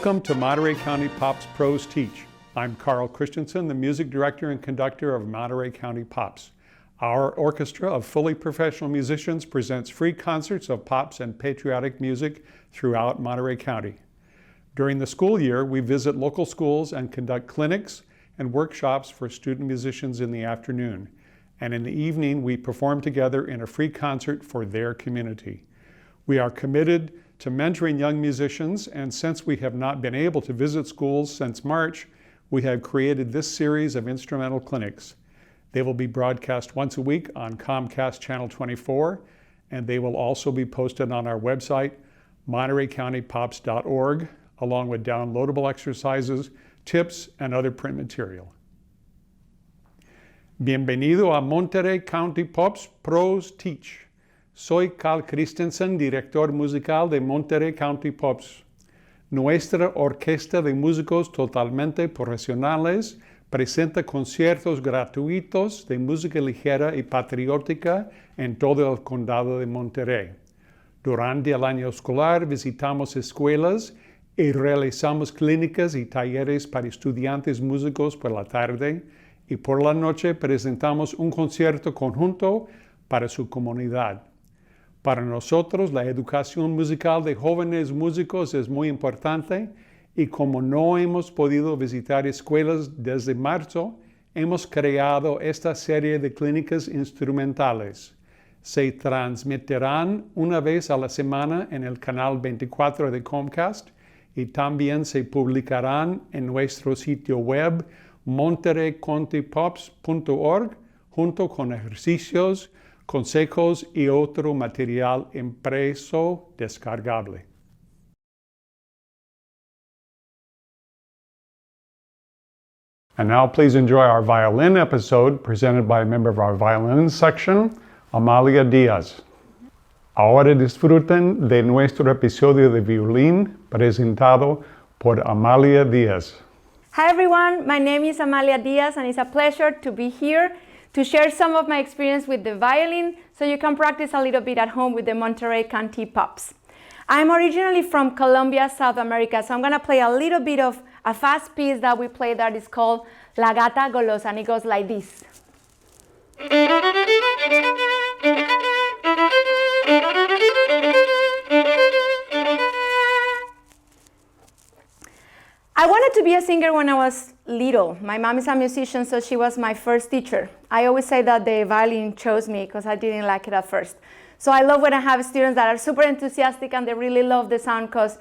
Welcome to Monterey County Pops Pros Teach. I'm Carl Christensen, the music director and conductor of Monterey County Pops. Our orchestra of fully professional musicians presents free concerts of pops and patriotic music throughout Monterey County. During the school year, we visit local schools and conduct clinics and workshops for student musicians in the afternoon. And in the evening, we perform together in a free concert for their community. We are committed to mentoring young musicians, and since we have not been able to visit schools since March, we have created this series of instrumental clinics. They will be broadcast once a week on Comcast Channel 24, and they will also be posted on our website, montereycountypops.org, along with downloadable exercises, tips, and other print material. Bienvenido a Monterey County Pops Pros Teach. Soy Carl Christensen, director musical de Monterey County Pops. Nuestra orquesta de músicos totalmente profesionales presenta conciertos gratuitos de música ligera y patriótica en todo el condado de Monterey. Durante el año escolar visitamos escuelas y realizamos clínicas y talleres para estudiantes músicos por la tarde, y por la noche presentamos un concierto conjunto para su comunidad. Para nosotros, la educación musical de jóvenes músicos es muy importante, y como no hemos podido visitar escuelas desde marzo, hemos creado esta serie de clínicas instrumentales. Se transmitirán una vez a la semana en el canal 24 de Comcast y también se publicarán en nuestro sitio web montereycountypops.org junto con ejercicios, consejos y otro material impreso descargable. And now please enjoy our violin episode presented by a member of our violin section, Amalia Diaz. Ahora disfruten de nuestro episodio de violín presentado por Amalia Diaz. Hi everyone, my name is Amalia Diaz and it's a pleasure to be here to share some of my experience with the violin so you can practice a little bit at home with the Monterey County Pops. I'm originally from Colombia, South America, so I'm going to play a little bit of a fast piece that we play that is called La Gata Golosa, and it goes like this. I wanted to be a singer when I was little. My mom is a musician, so she was my first teacher. I always say that the violin chose me because I didn't like it at first. So I love when I have students that are super enthusiastic and they really love the sound because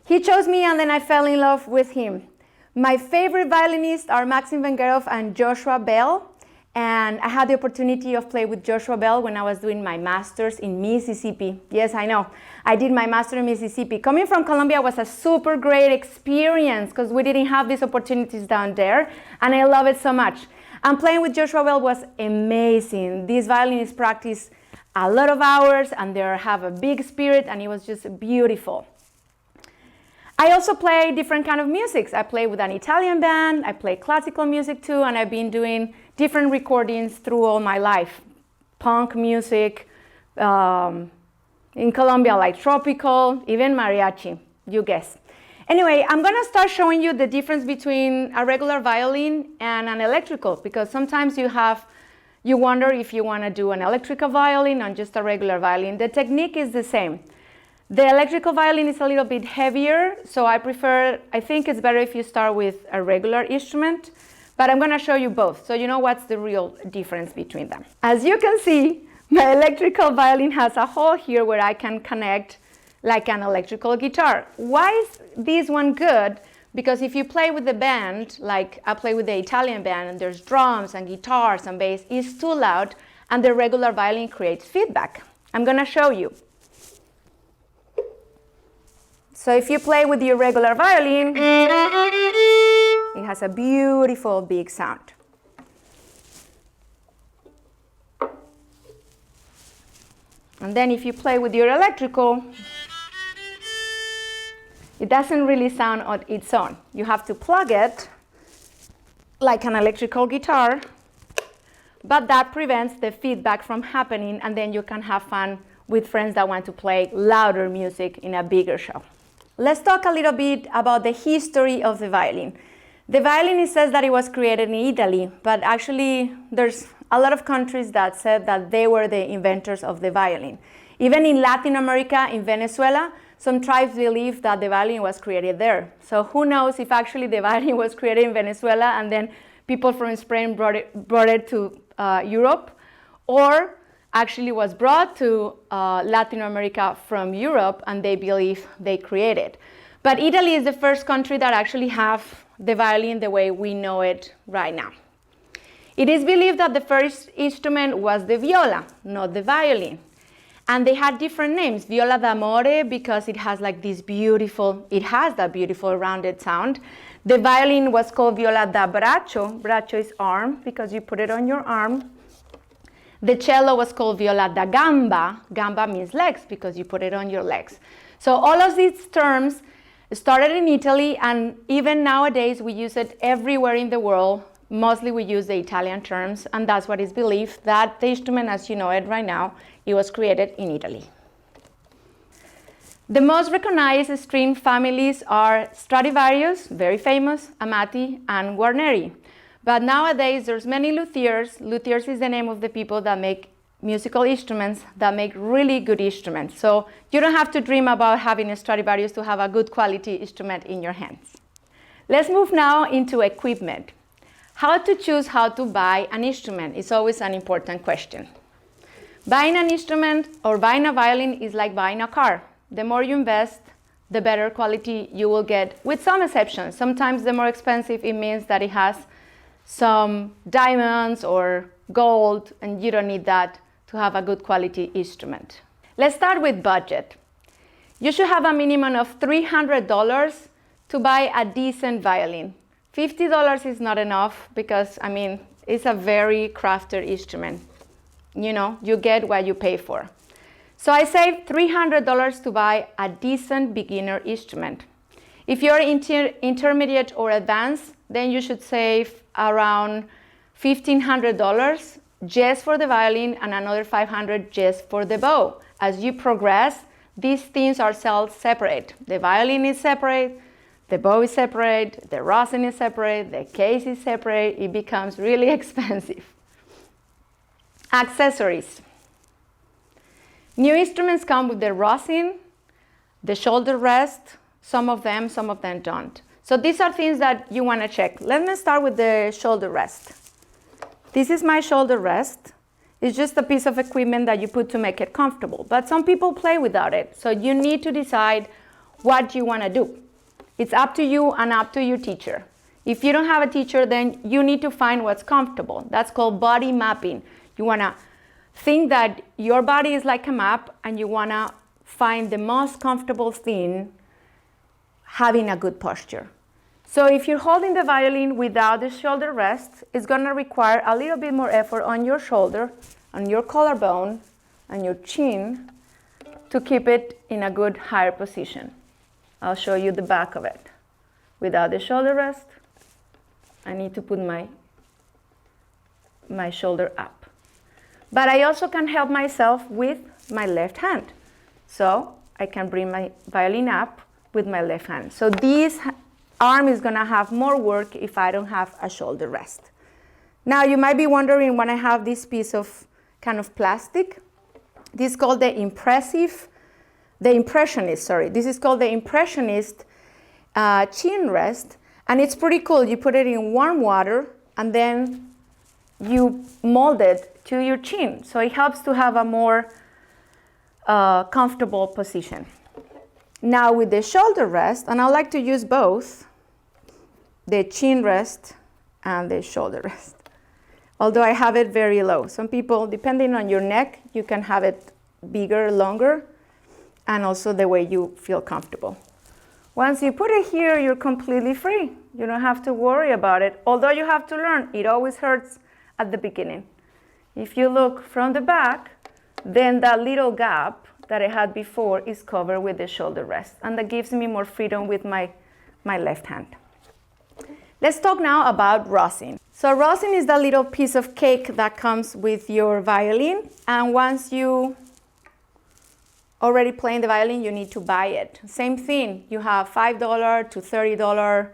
he chose me and then I fell in love with him. My favorite violinists are Maxim Vengerov and Joshua Bell. And I had the opportunity of playing with Joshua Bell when I was doing my master's in Mississippi. Yes, I know. I did my master in Mississippi. Coming from Colombia was a super great experience because we didn't have these opportunities down there, and I love it so much. And playing with Joshua Bell was amazing. These violinists practice a lot of hours, and they have a big spirit, and it was just beautiful. I also play different kind of music. I play with an Italian band, I play classical music too, and I've been doing different recordings through all my life. Punk music, in Colombia like tropical, even mariachi, you guess. Anyway, I'm gonna start showing you the difference between a regular violin and an electrical, because sometimes you wonder if you wanna do an electrical violin or just a regular violin. The technique is the same. The electrical violin is a little bit heavier, so I think it's better if you start with a regular instrument, but I'm gonna show you both, so you know what's the real difference between them. As you can see, my electrical violin has a hole here where I can connect like an electrical guitar. Why is this one good? Because if you play with the band, like I play with the Italian band, and there's drums and guitars and bass, it's too loud, and the regular violin creates feedback. I'm gonna show you. So if you play with your regular violin, it has a beautiful big sound. And then if you play with your electrical, it doesn't really sound on its own. You have to plug it like an electrical guitar, but that prevents the feedback from happening, and then you can have fun with friends that want to play louder music in a bigger show. Let's talk a little bit about the history of the violin. The violin, it says that it was created in Italy, but actually there's a lot of countries that said that they were the inventors of the violin. Even in Latin America, in Venezuela, some tribes believe that the violin was created there. So who knows if actually the violin was created in Venezuela and then people from Spain brought it to Europe, or actually was brought to Latin America from Europe and they believe they created. But Italy is the first country that actually have the violin the way we know it right now. It is believed that the first instrument was the viola, not the violin. And they had different names. Viola d'amore because it has like this beautiful, it has that beautiful rounded sound. The violin was called viola da braccio. Braccio is arm because you put it on your arm. The cello was called viola da gamba. Gamba means legs because you put it on your legs. So all of these terms started in Italy, and even nowadays we use it everywhere in the world. Mostly we use the Italian terms, and that's what is believed, that the instrument as you know it right now, it was created in Italy. The most recognized string families are Stradivarius, very famous, Amati, and Guarneri. But nowadays there's many luthiers. Luthiers is the name of the people that make musical instruments, that make really good instruments. So you don't have to dream about having a Stradivarius to have a good quality instrument in your hands. Let's move now into equipment. How to choose how to buy an instrument is always an important question. Buying an instrument or buying a violin is like buying a car. The more you invest, the better quality you will get, with some exceptions. Sometimes the more expensive, it means that it has some diamonds or gold, and you don't need that to have a good quality instrument. Let's start with budget. You should have a minimum of $300 to buy a decent violin. $50 is not enough because, I mean, it's a very crafted instrument. You know, you get what you pay for. So I say $300 to buy a decent beginner instrument. If you're intermediate or advanced, then you should save around $1,500 just for the violin and another $500 just for the bow. As you progress, these things are sold separate. The violin is separate, the bow is separate, the rosin is separate, the case is separate. It becomes really expensive. Accessories. New instruments come with the rosin, the shoulder rest, some of them don't. So these are things that you want to check. Let me start with the shoulder rest. This is my shoulder rest. It's just a piece of equipment that you put to make it comfortable, but some people play without it. So you need to decide what you want to do. It's up to you and up to your teacher. If you don't have a teacher, then you need to find what's comfortable. That's called body mapping. You want to think that your body is like a map and you want to find the most comfortable thing having a good posture. So if you're holding the violin without the shoulder rest, it's going to require a little bit more effort on your shoulder, on your collarbone, and your chin to keep it in a good higher position. I'll show you the back of it. Without the shoulder rest, I need to put my shoulder up. But I also can help myself with my left hand. So I can bring my violin up with my left hand. So this arm is gonna have more work if I don't have a shoulder rest. Now you might be wondering when I have this piece of kind of plastic. This is called the Impressionist. This is called the Impressionist chin rest, and it's pretty cool. You put it in warm water and then you mold it to your chin. So it helps to have a more comfortable position. Now with the shoulder rest, and I like to use both, the chin rest and the shoulder rest. Although I have it very low. Some people, depending on your neck, you can have it bigger, longer, and also the way you feel comfortable. Once you put it here, you're completely free. You don't have to worry about it. Although you have to learn, it always hurts at the beginning. If you look from the back, then that little gap that I had before is covered with the shoulder rest, and that gives me more freedom with my left hand. Let's talk now about rosin. So rosin is the little piece of cake that comes with your violin, and once you already playing the violin, you need to buy it. Same thing, you have $5 to $30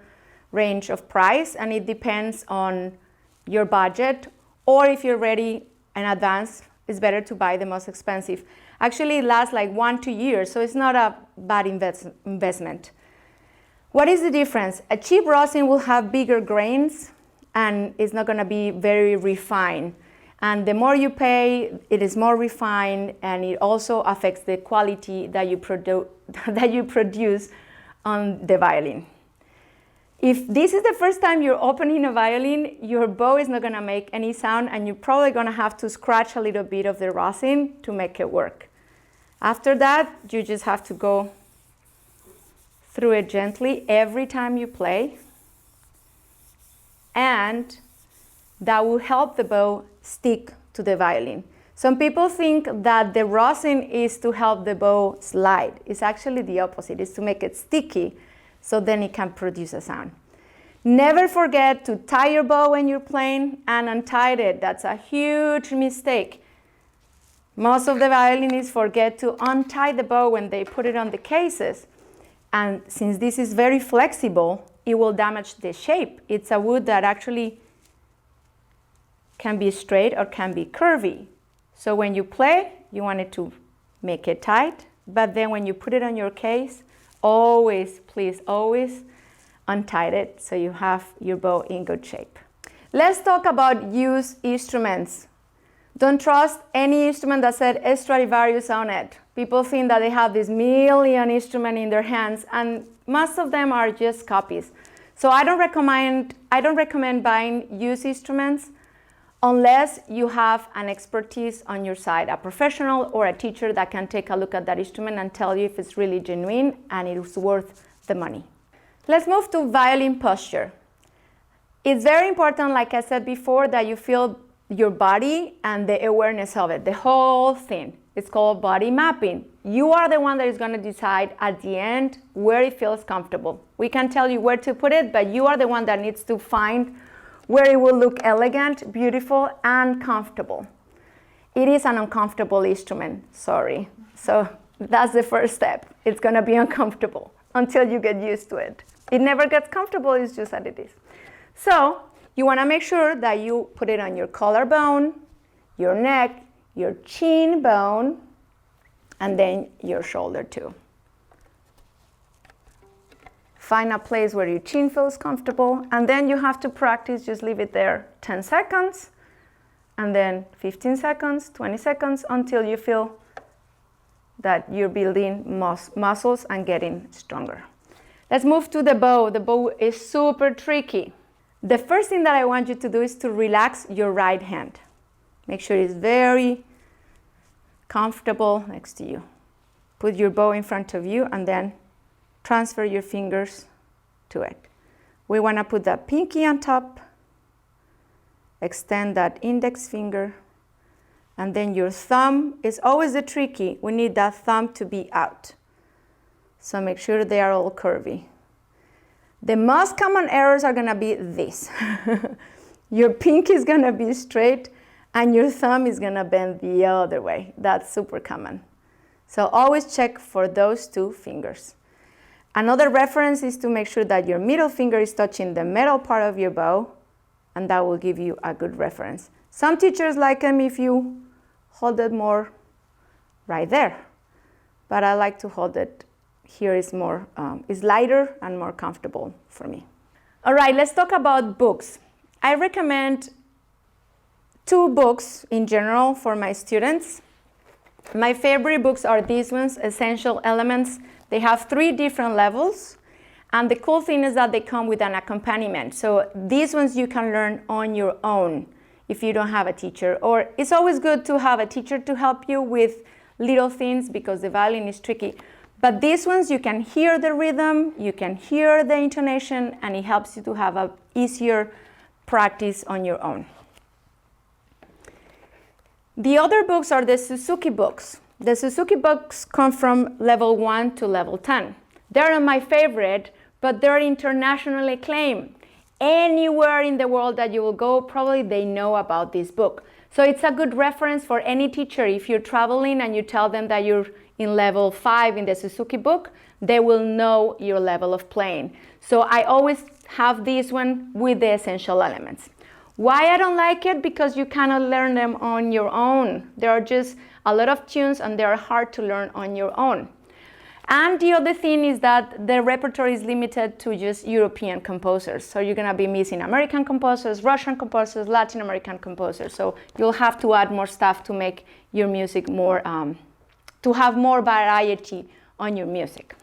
range of price, and it depends on your budget, or if you're ready in advance, it's better to buy the most expensive. Actually, it lasts like 1-2 years, so it's not a bad investment. What is the difference? A cheap rosin will have bigger grains and it's not going to be very refined. And the more you pay, it is more refined, and it also affects the quality that you produce on the violin. If this is the first time you're opening a violin, your bow is not going to make any sound, and you're probably going to have to scratch a little bit of the rosin to make it work. After that, you just have to go through it gently every time you play, and that will help the bow stick to the violin. Some people think that the rosin is to help the bow slide. It's actually the opposite. It's to make it sticky, so then it can produce a sound. Never forget to tie your bow when you're playing and untie it. That's a huge mistake. Most of the violinists forget to untie the bow when they put it on the cases. And since this is very flexible, it will damage the shape. It's a wood that actually can be straight or can be curvy. So when you play, you want it to make it tight, but then when you put it on your case, always, please always untie it so you have your bow in good shape. Let's talk about used instruments. Don't trust any instrument that said Stradivarius on it. People think that they have this million instrument in their hands, and most of them are just copies. So I don't recommend buying used instruments unless you have an expertise on your side, a professional or a teacher that can take a look at that instrument and tell you if it's really genuine and it is worth the money. Let's move to violin posture. It's very important, like I said before, that you feel your body and the awareness of it, the whole thing. It's called body mapping. You are the one that is going to decide at the end where it feels comfortable. We can tell you where to put it, but you are the one that needs to find where it will look elegant, beautiful, and comfortable. It is an uncomfortable instrument, sorry. So that's the first step. It's going to be uncomfortable until you get used to it. It never gets comfortable, it's just that it is. So you want to make sure that you put it on your collarbone, your neck, your chin bone, and then your shoulder too. Find a place where your chin feels comfortable, and then you have to practice. Just leave it there 10 seconds, and then 15 seconds, 20 seconds, until you feel that you're building muscles and getting stronger. Let's move to the bow. The bow is super tricky. The first thing that I want you to do is to relax your right hand. Make sure it's very comfortable next to you. Put your bow in front of you and then transfer your fingers to it. We want to put that pinky on top, extend that index finger, and then your thumb is always the tricky. We need that thumb to be out. So make sure they are all curvy. The most common errors are going to be this. Your pinky is going to be straight and your thumb is going to bend the other way. That's super common. So always check for those two fingers. Another reference is to make sure that your middle finger is touching the metal part of your bow, and that will give you a good reference. Some teachers like them if you hold it more right there, but I like to hold it here. Is more, is lighter and more comfortable for me. All right, let's talk about books. I recommend 2 books in general for my students. My favorite books are these ones, Essential Elements. They have 3 different levels, and the cool thing is that they come with an accompaniment. So these ones you can learn on your own if you don't have a teacher, or it's always good to have a teacher to help you with little things because the violin is tricky. But these ones you can hear the rhythm, you can hear the intonation, and it helps you to have an easier practice on your own. The other books are the Suzuki books. The Suzuki books come from level 1 to level 10. They're not my favorite, but they're internationally acclaimed. Anywhere in the world that you will go, probably they know about this book. So it's a good reference for any teacher if you're traveling and you tell them that you're in level 5 in the Suzuki book, they will know your level of playing. So I always have this one with the essential elements. Why I don't like it? Because you cannot learn them on your own. There are just a lot of tunes and they are hard to learn on your own. And the other thing is that the repertoire is limited to just European composers. So you're gonna be missing American composers, Russian composers, Latin American composers. So you'll have to add more stuff to make your music more, to have more variety on your music.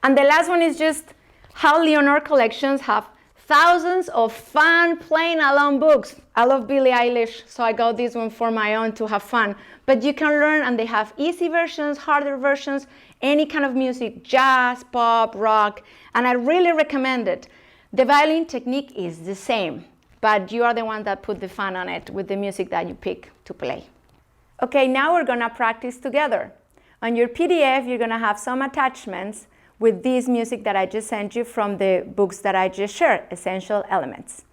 And the last one is just how Leonore collections have thousands of fun playing along books. I love Billie Eilish, so I got this one for my own to have fun. But you can learn, and they have easy versions, harder versions, any kind of music, jazz, pop, rock, and I really recommend it. The violin technique is the same, but you are the one that put the fun on it with the music that you pick to play. Okay, now we're gonna practice together. On your PDF, you're gonna have some attachments with this music that I just sent you from the books that I just shared, Essential Elements.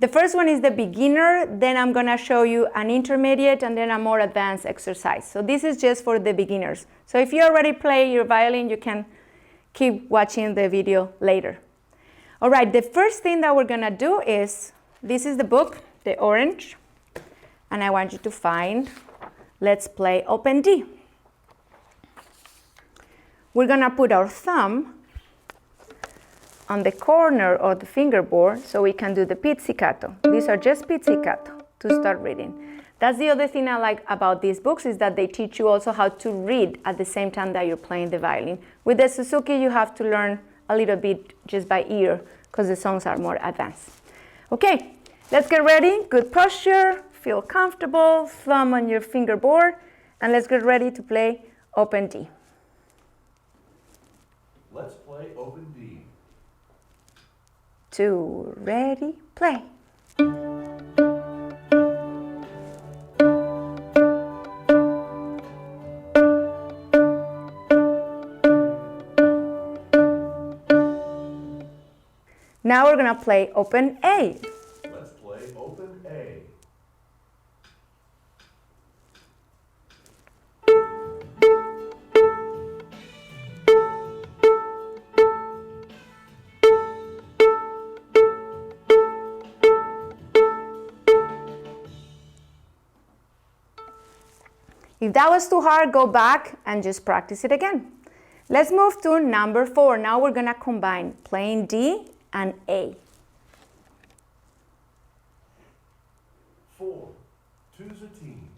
The first one is the beginner, then I'm gonna show you an intermediate and then a more advanced exercise. So this is just for the beginners. So if you already play your violin, you can keep watching the video later. All right, the first thing that we're gonna do is, this is the book, the orange, and I want you to find, let's play open D. We're gonna put our thumb on the corner of the fingerboard so we can do the pizzicato. These are just pizzicato to start reading. That's the other thing I like about these books, is that they teach you also how to read at the same time that you're playing the violin. With the Suzuki, you have to learn a little bit just by ear because the songs are more advanced. Okay, let's get ready. Good posture, feel comfortable, thumb on your fingerboard, and let's get ready to play open D. Let's play open D. 2, ready, play. Now we're gonna play open A. Let's play open A. If that was too hard, go back and just practice it again. Let's move to number 4. Now we're gonna combine playing D and A. 4, 2's a team.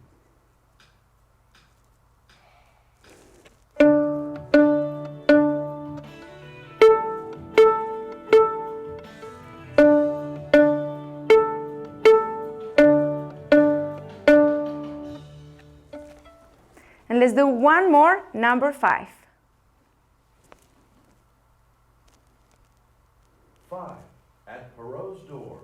And let's do one more, number 5. 5, at Perot's door.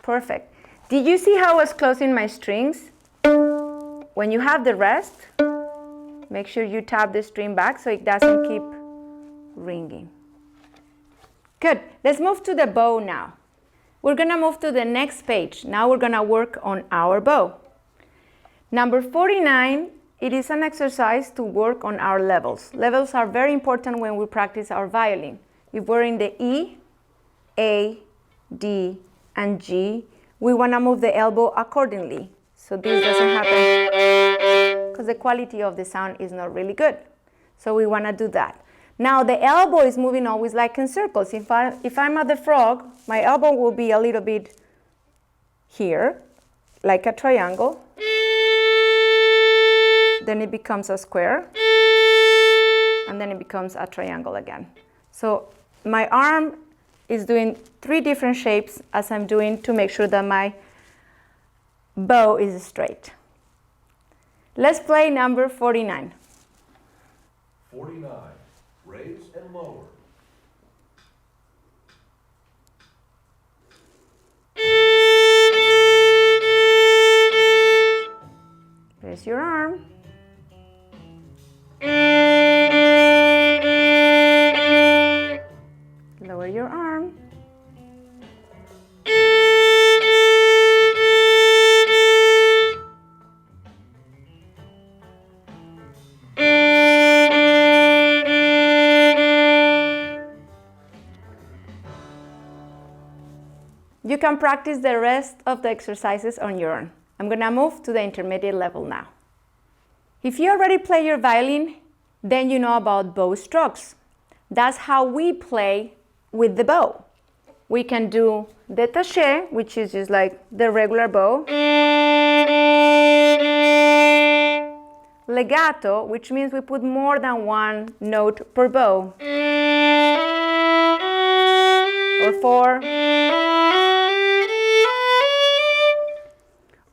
Perfect. Did you see how I was closing my strings? When you have the rest, make sure you tap the string back so it doesn't keep ringing. Good. Let's move to the bow now. We're gonna move to the next page. Now we're gonna work on our bow. Number 49, it is an exercise to work on our levels. Levels are very important when we practice our violin. If we're in the E, A, D, and G, we wanna move the elbow accordingly. So this doesn't happen because the quality of the sound is not really good. So we wanna do that. Now the elbow is moving always like in circles. If I'm at the frog, my elbow will be a little bit here, like a triangle. Then it becomes a square. And then it becomes a triangle again. So my arm is doing 3 different shapes as I'm doing to make sure that my bow is straight. Let's play number 49. 49, raise and lower. Very Raise your arm. Lower your arm. You can practice the rest of the exercises on your own. I'm going to move to the intermediate level now. If you already play your violin, then you know about bow strokes. That's how we play with the bow. We can do détaché, which is just like the regular bow. Legato, which means we put more than one note per bow. Or 4.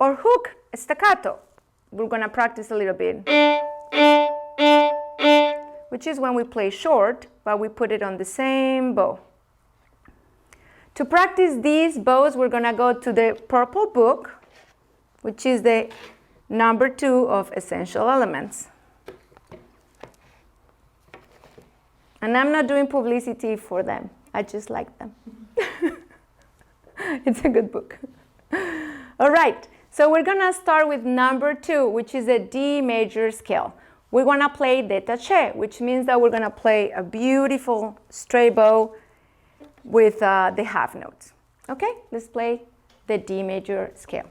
Or hook, staccato. We're going to practice a little bit. Which is when we play short, but we put it on the same bow. To practice these bows, we're going to go to the purple book, which is the number 2 of essential elements. And I'm not doing publicity for them. I just like them. It's a good book. All right. So we're going to start with number 2, which is a D major scale. We're going to play détaché, which means that we're going to play a beautiful straight bow with the half notes. Okay, let's play the D major scale.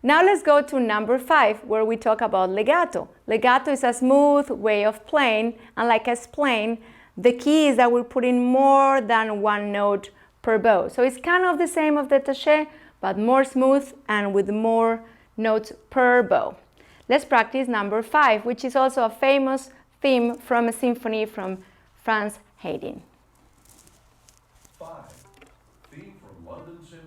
Now let's go to number 5, where we talk about legato. Legato is a smooth way of playing, and like I explained, the key is that we're putting more than one note per bow. So it's kind of the same of détaché, but more smooth and with more notes per bow. Let's practice number 5, which is also a famous theme from a symphony from Franz Haydn. 5. Theme from London Symphony.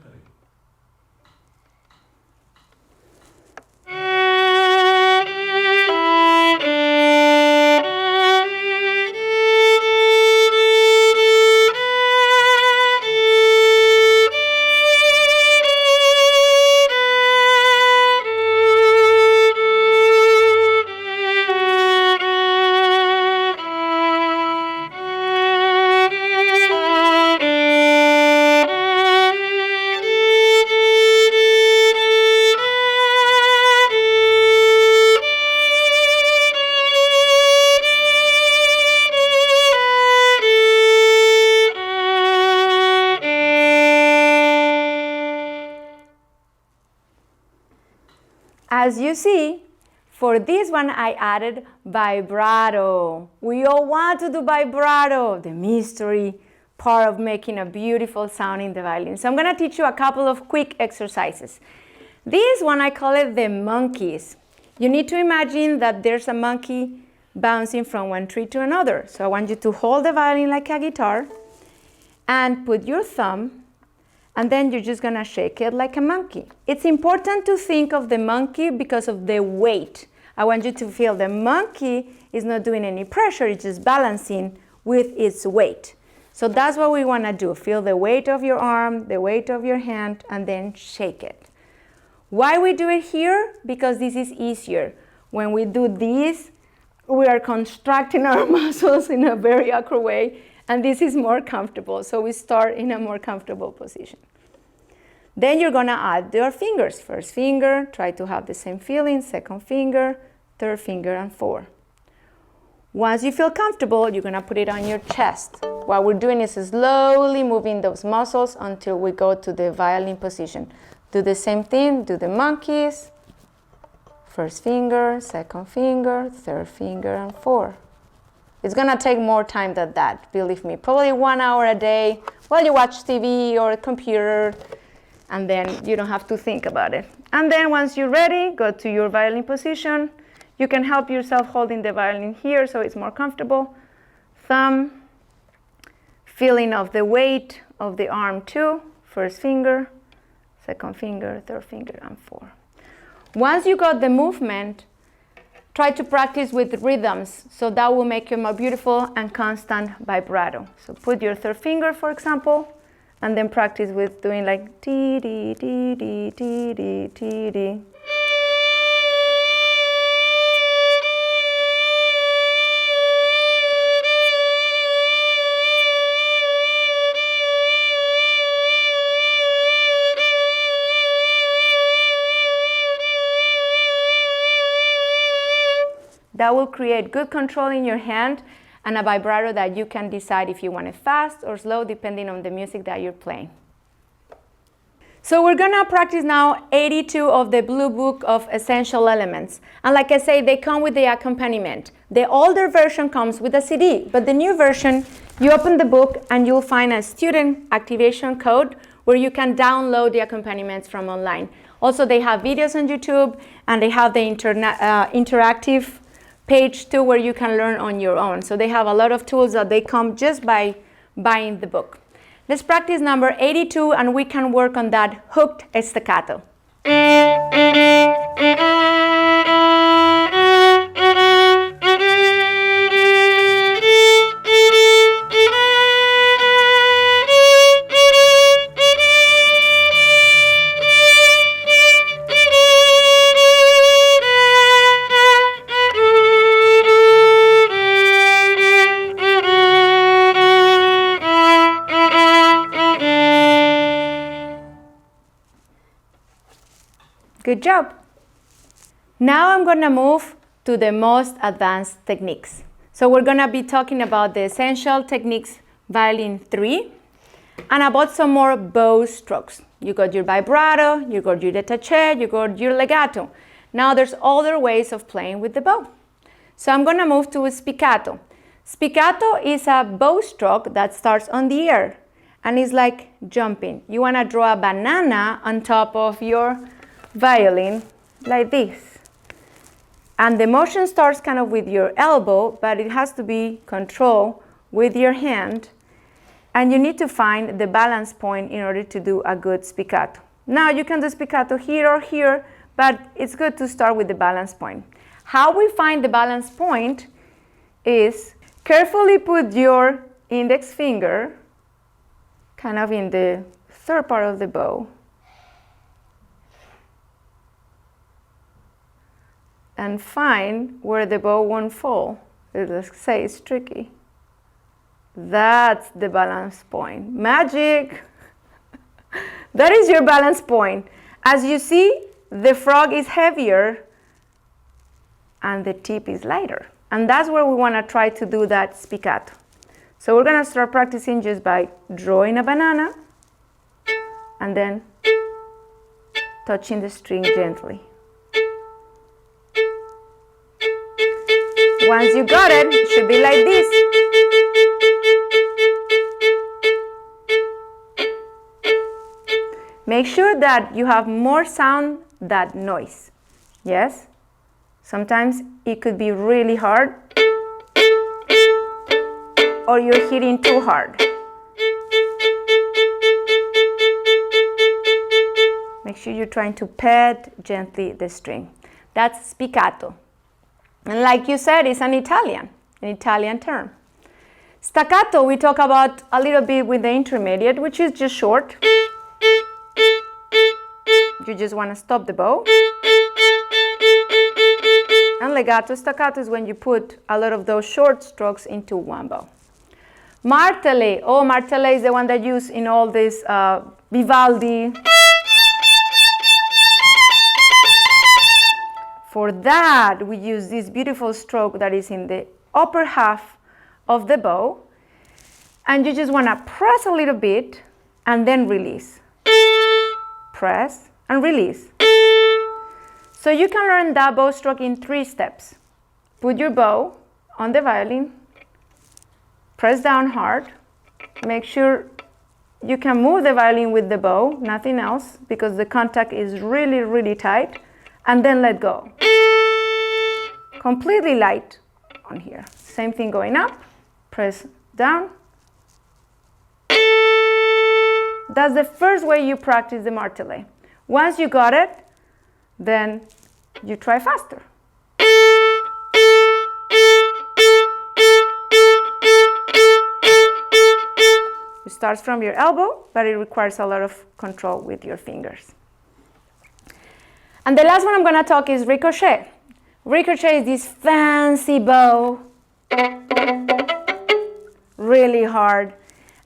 As you see, for this one I added vibrato. We all want to do vibrato, the mystery part of making a beautiful sound in the violin. So I'm going to teach you a couple of quick exercises. This one I call it the monkeys. You need to imagine that there's a monkey bouncing from one tree to another. So I want you to hold the violin like a guitar and put your thumb, and then you're just going to shake it like a monkey. It's important to think of the monkey because of the weight. I want you to feel the monkey is not doing any pressure, it's just balancing with its weight. So that's what we want to do. Feel the weight of your arm, the weight of your hand, and then shake it. Why we do it here? Because this is easier. When we do this, we are contracting our muscles in a very awkward way, and this is more comfortable. So we start in a more comfortable position. Then you're going to add your fingers. First finger, try to have the same feeling. Second finger, third finger, and 4. Once you feel comfortable, you're going to put it on your chest. What we're doing is slowly moving those muscles until we go to the violin position. Do the same thing, do the monkeys. First finger, second finger, third finger, and 4. It's going to take more time than that, believe me. Probably 1 hour a day while you watch TV or a computer, and then you don't have to think about it. And then once you're ready, go to your violin position. You can help yourself holding the violin here so it's more comfortable. Thumb, feeling of the weight of the arm too. First finger, second finger, third finger, and 4. Once you got the movement, try to practice with rhythms, so that will make you more beautiful and constant vibrato. So put your third finger, for example, and then practice with doing like dee dee dee dee dee dee dee dee. That will create good control in your hand and a vibrato that you can decide if you want it fast or slow depending on the music that you're playing. So we're gonna practice now 82 of the Blue Book of Essential Elements. And like I say, they come with the accompaniment. The older version comes with a CD, but the new version, you open the book and you'll find a student activation code where you can download the accompaniments from online. Also, they have videos on YouTube and they have the interactive page too where you can learn on your own. So they have a lot of tools that they come just by buying the book. Let's practice number 82 and we can work on that hooked staccato. Good job. Now I'm going to move to the most advanced techniques. So we're going to be talking about the essential techniques, violin 3, and about some more bow strokes. You got your vibrato, you got your détaché, you got your legato. Now there's other ways of playing with the bow. So I'm going to move to a spiccato. Spiccato is a bow stroke that starts on the air and is like jumping. You want to draw a banana on top of your violin like this. And the motion starts kind of with your elbow, but it has to be controlled with your hand. And you need to find the balance point in order to do a good spiccato. Now you can do spiccato here or here, but it's good to start with the balance point. How we find the balance point is carefully put your index finger kind of in the third part of the bow. And find where the bow won't fall. Let's say it's tricky. That's the balance point. Magic! That is your balance point. As you see, the frog is heavier and the tip is lighter. And that's where we want to try to do that spiccato. So we're going to start practicing just by drawing a banana and then touching the string gently. Once you got it, it should be like this. Make sure that you have more sound than noise. Yes? Sometimes it could be really hard or you're hitting too hard. Make sure you're trying to pet gently the string. That's spiccato. And like you said, it's an Italian term. Staccato, we talk about a little bit with the intermediate, which is just short. You just want to stop the bow. And legato, staccato is when you put a lot of those short strokes into one bow. Martele, martele is the one that used in all this Vivaldi. For that, we use this beautiful stroke that is in the upper half of the bow. And you just want to press a little bit and then release. Press and release. So you can learn that bow stroke in 3 steps. Put your bow on the violin. Press down hard. Make sure you can move the violin with the bow, nothing else, because the contact is really, really tight. And then let go. Completely light on here. Same thing going up. Press down That's the first way you practice the martelé. Once you got it, then you try faster. It starts from your elbow, but it requires a lot of control with your fingers. And the last one I'm going to talk is ricochet. Ricochet is this fancy bow, really hard,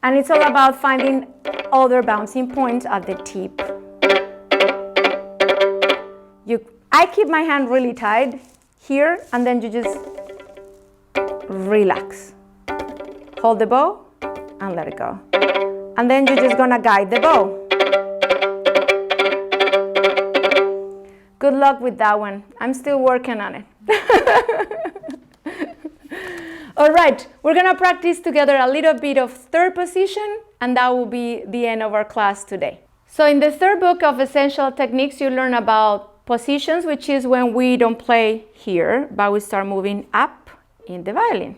and it's all about finding other bouncing points at the tip. I keep my hand really tight here, and then you just relax. Hold the bow and let it go. And then you're just gonna guide the bow. Good luck with that one. I'm still working on it. All right, we're gonna practice together a little bit of third position, and that will be the end of our class today. So in the third book of Essential Techniques, you learn about positions, which is when we don't play here, but we start moving up in the violin.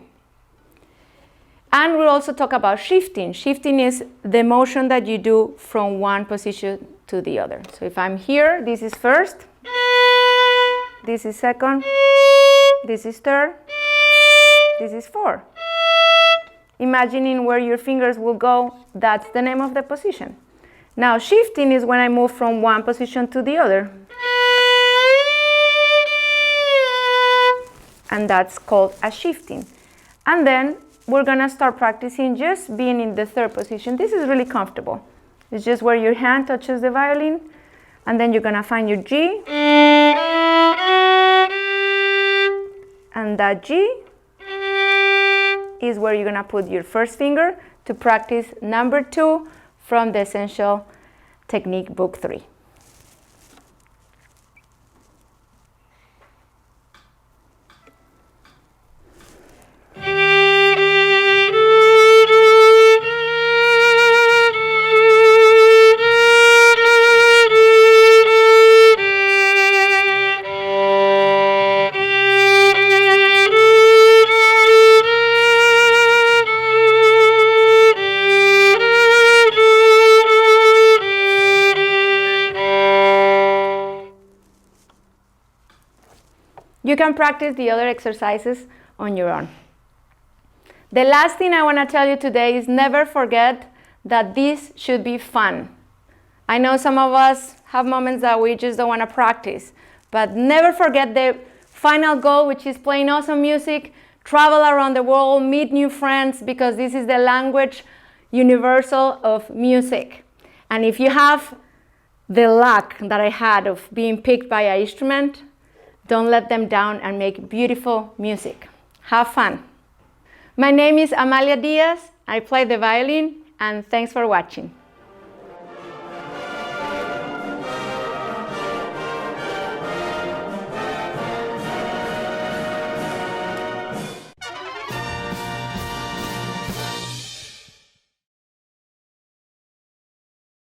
And we'll also talk about shifting. Shifting is the motion that you do from one position to the other. So if I'm here, this is first, this is second, this is third, this is fourth. Imagining where your fingers will go, that's the name of the position. Now shifting is when I move from one position to the other. And that's called a shifting. And then we're gonna start practicing just being in the third position. This is really comfortable. It's just where your hand touches the violin, and then you're gonna find your G. And that G is where you're gonna put your first finger to practice number 2 from the Essential Technique Book 3. You can practice the other exercises on your own. The last thing I want to tell you today is never forget that this should be fun. I know some of us have moments that we just don't want to practice, but never forget the final goal, which is playing awesome music, travel around the world, meet new friends, because this is the language universal of music. And if you have the luck that I had of being picked by an instrument, don't let them down and make beautiful music. Have fun. My name is Amalia Diaz. I play the violin, and thanks for watching.